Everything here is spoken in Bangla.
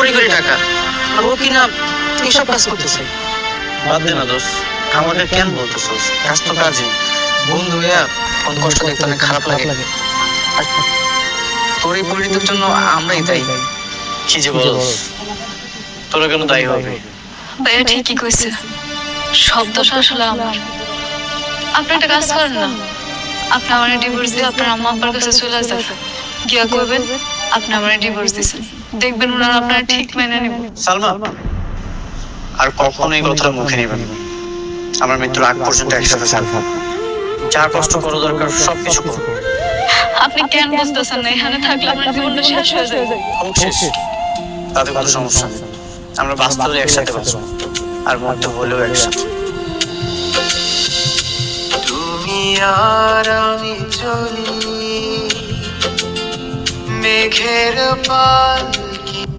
কোটি কোটি টাকা, আর ও কিনা এইসব কাজ করতেছে। বাদ দে না দোস্ত, আমাকে কেন বলতেছস? কাজ তো কাজে, বন্ধু হইয়া কোন কষ্ট দেখতে অনেক খারাপ লাগে। তোর এই পরিণতির জন্য আমরাই দায়ী। কি যে বলস, তোরা কেন দায়ী হবে? ভাইয়া ঠিকই কইছে, সব দোষ আসলে আমার। আপনি একটা কাজ করেন না, আপনি আমার ডিভোর্স দিয়ে আপনার আম্মা আব্বার কাছে চলে যান, গিয়া কইবেন আপনি আমার ডিভোর্স দিয়েছেন, দেখবেন ওনারা আপনার ঠিক মেনে নেব। সালমা, আর কখনো এই কথা মুখে নেবেন না। আমার মৃত্যুর আগ পর্যন্ত একসাথে থাকবো। যা কষ্ট করা দরকার সবকিছু করবো। আপনি কেন বুঝতেছেন না এখানে থাকলে আমার জীবনটা শেষ হয়ে যায়? হোক শেষ, তাতে কোনো সমস্যা নেই। আমরা বাঁচতে হলে একসাথে বাঁচবো, আর মরতে হলেও একসাথে। তুমি আর আমি চলি মেঘের পাল